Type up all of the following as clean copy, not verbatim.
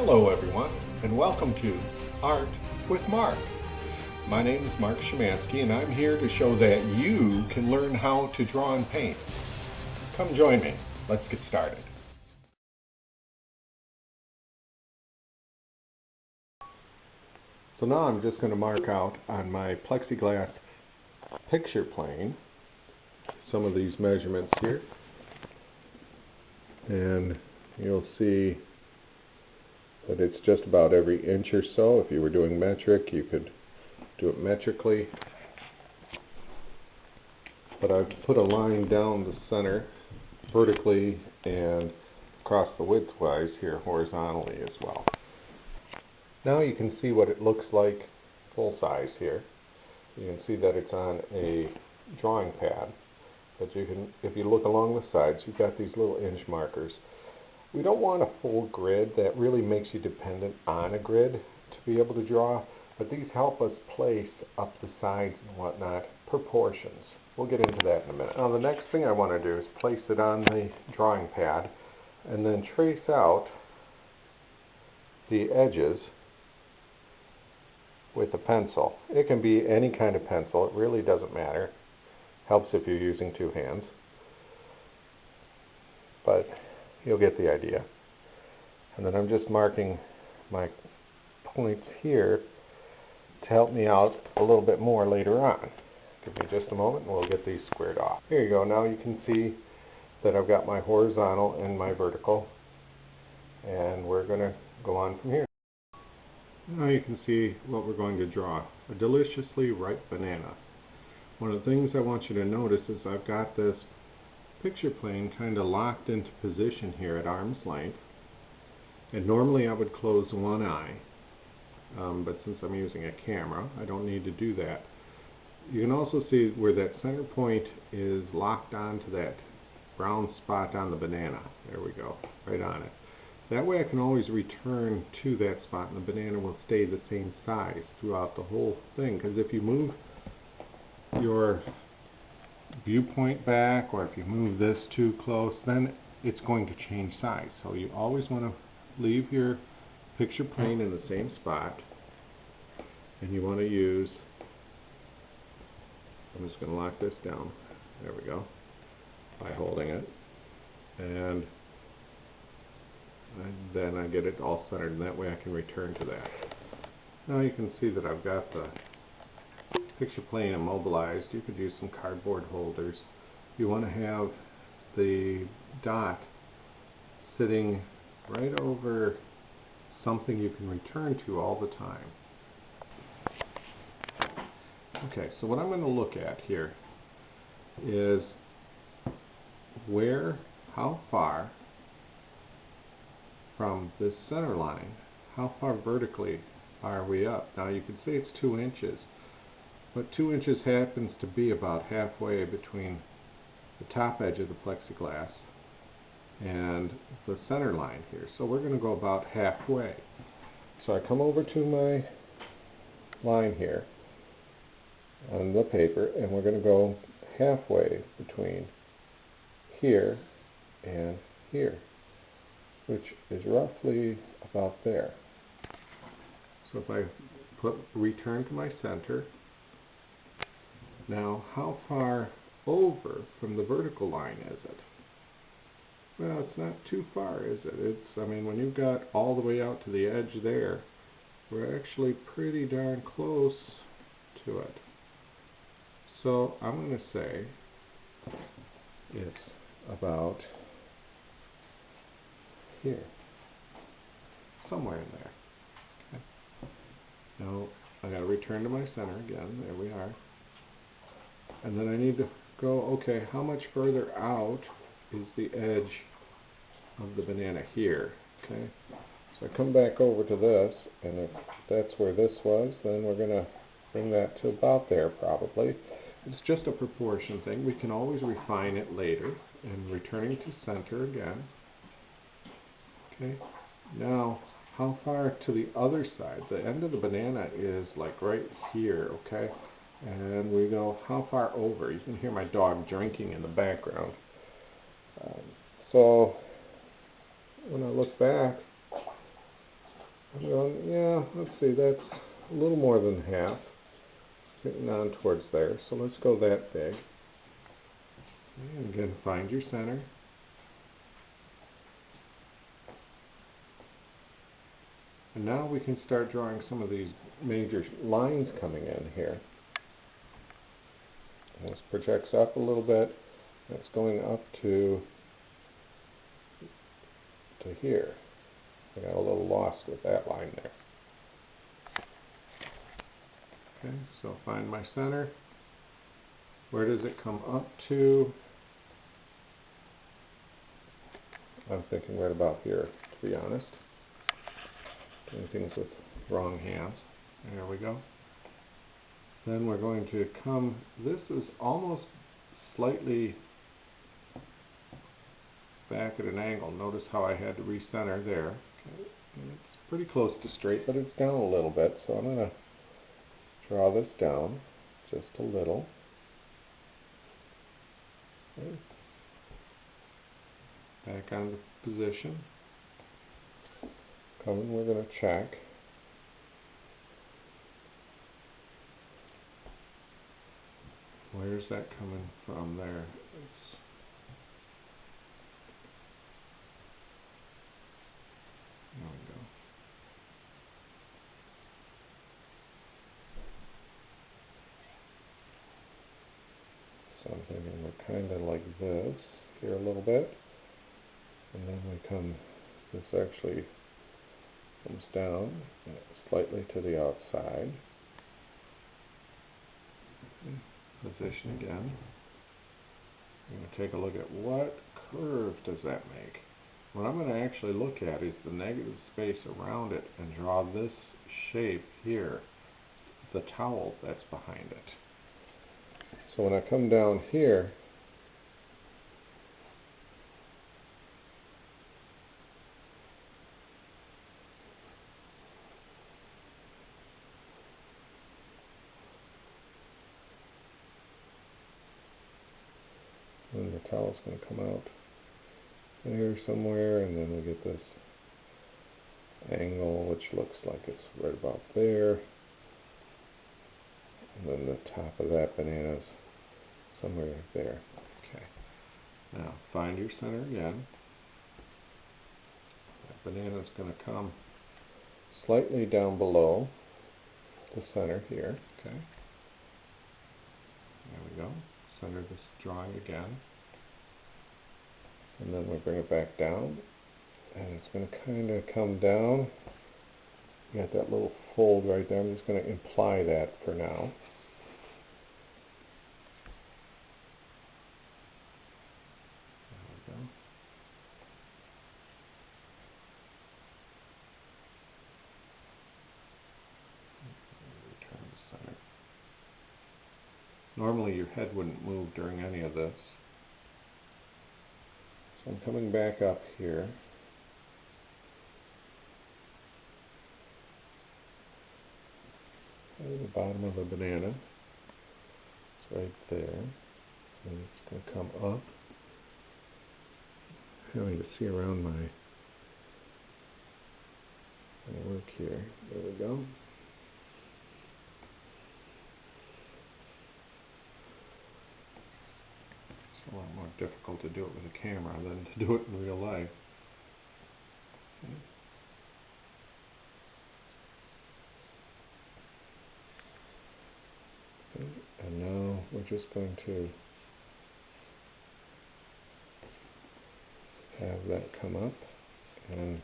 Hello everyone, and welcome to Art with Mark. My name is Mark Szymanski, and I'm here to show that you can learn how to draw and paint. Come join me. Let's get started. So now I'm just going to mark out on my plexiglass picture plane some of these measurements here. And you'll see that it's just about every inch or so. If you were doing metric, you could do it metrically. But I've put a line down the center vertically and across the widthwise here horizontally as well. Now you can see what it looks like full size here. You can see that it's on a drawing pad. But you can, if you look along the sides, you've got these little inch markers. We don't want a full grid. That really makes you dependent on a grid to be able to draw, but these help us place up the sides and whatnot, proportions. We'll get into that in a minute. Now the next thing I want to do is place it on the drawing pad and then trace out the edges with a pencil. It can be any kind of pencil, it really doesn't matter. Helps if you're using two hands, but you'll get the idea. And then I'm just marking my points here to help me out a little bit more later on. Give me just a moment and we'll get these squared off. Here you go. Now you can see that I've got my horizontal and my vertical, and we're going to go on from here. Now you can see what we're going to draw. A deliciously ripe banana. One of the things I want you to notice is I've got this picture plane kind of locked into position here at arm's length, and normally I would close one eye, but since I'm using a camera I don't need to do that. You can also see where that center point is locked onto that brown spot on the banana. There we go, right on it. That way I can always return to that spot and the banana will stay the same size throughout the whole thing, because if you move your viewpoint back, or if you move this too close, then it's going to change size. So you always want to leave your picture plane in the same spot, and you want to use, I'm just going to lock this down, there we go, by holding it, and then I get it all centered, and that way I can return to that. Now you can see that I've got the picture plane immobilized. You could use some cardboard holders. You want to have the dot sitting right over something you can return to all the time. Okay, so what I'm going to look at here is how far from this center line, how far vertically are we up? Now you can see it's 2 inches. But 2 inches happens to be about halfway between the top edge of the plexiglass and the center line here. So we're going to go about halfway. So I come over to my line here on the paper, and we're going to go halfway between here and here, which is roughly about there. So if I return to my center, now, how far over from the vertical line is it? Well, it's not too far, is it? I mean, when you've got all the way out to the edge there, we're actually pretty darn close to it. So I'm going to say it's about here, somewhere in there. Okay. Now, I got to return to my center again. There we are. And then I need to go, okay, how much further out is the edge of the banana here? Okay, so I come back over to this, and if that's where this was, then we're going to bring that to about there probably. It's just a proportion thing. We can always refine it later, and returning to center again. Okay, now how far to the other side? The end of the banana is like right here, okay? And we go, how far over? You can hear my dog drinking in the background. So when I look back, I'm going, yeah, let's see, that's a little more than half. Getting on towards there, so let's go that big. And again, find your center. And now we can start drawing some of these major lines coming in here. And this projects up a little bit. That's going up to here. I got a little lost with that line there. Okay, so find my center. Where does it come up to? I'm thinking right about here, to be honest. Doing things with wrong hands. There we go. Then we're going to come, this is almost slightly back at an angle. Notice how I had to recenter there. Okay. It's pretty close to straight, but it's down a little bit, so I'm going to draw this down just a little. Okay. Back on the position. Coming, we're going to check. Where's that coming from there? There we go. So I'm thinking we're kind of like this here a little bit. And then we come, this actually comes down slightly to the outside. Position again. I'm going to take a look at what curve does that make. What I'm going to actually look at is the negative space around it and draw this shape here, the towel that's behind it. So when I come down here, and the towel's going to come out here somewhere, and then we get this angle which looks like it's right about there, and then the top of that banana's somewhere right there. Okay. Now find your center again. That banana's going to come slightly down below the center here. Okay. There we go. Center this drawing again. And then we bring it back down. And it's going to kind of come down. You got that little fold right there. I'm just going to imply that for now. There we go. Return to center. Normally your head wouldn't move during any of this. So I'm coming back up here. There's the bottom of the banana. It's right there. And it's going to come up. Having to see around my work here. There we go. It's a lot more difficult to do it with a camera than to do it in real life. Okay. And now we're just going to have that come up and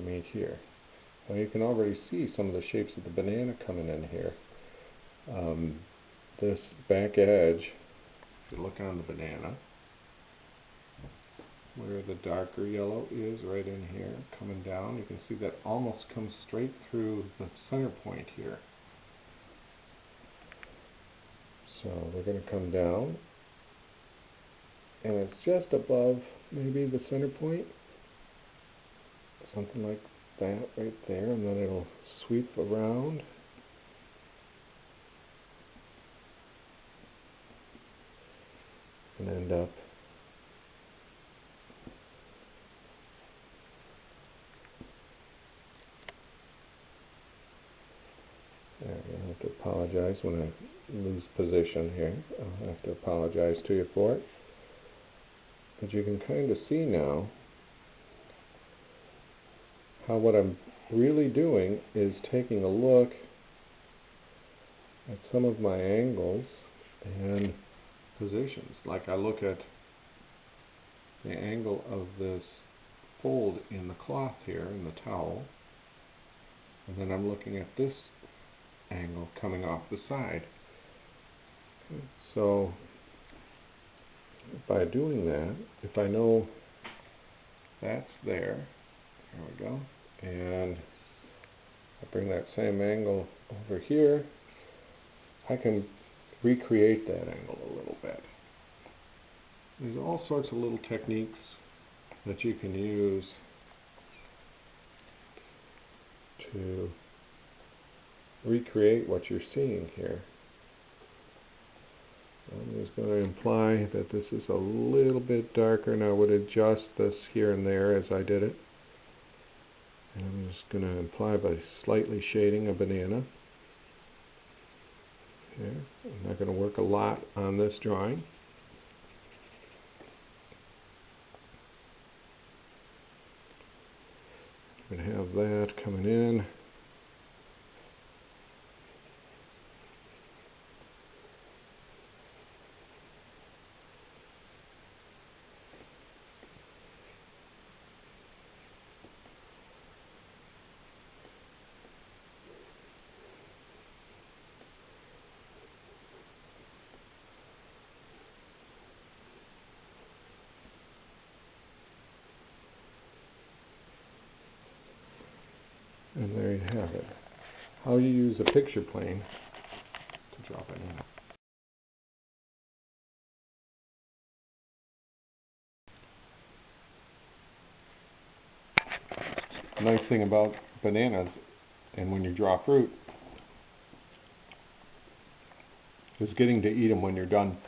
meet here. Now you can already see some of the shapes of the banana coming in here. This back edge, if you look on the banana, where the darker yellow is right in here, coming down, you can see that almost comes straight through the center point here. So we're going to come down, and it's just above maybe the center point, something like that right there, and then it'll sweep around. And end up apologize when I lose position here. I'll have to apologize to you for it. But you can kind of see now how what I'm really doing is taking a look at some of my angles and positions. Like I look at the angle of this fold in the cloth here, in the towel, and then I'm looking at this angle coming off the side. So by doing that, if I know that's there we go, and I bring that same angle over here, I can recreate that angle a little bit. There's all sorts of little techniques that you can use to recreate what you're seeing here. I'm just going to imply that this is a little bit darker, and I would adjust this here and there as I did it. And I'm just going to imply by slightly shading a banana. Okay. I'm not going to work a lot on this drawing. I'm going to have that coming in. And there you have it. How you use a picture plane to drop it in. The nice thing about bananas, and when you draw fruit, is getting to eat them when you're done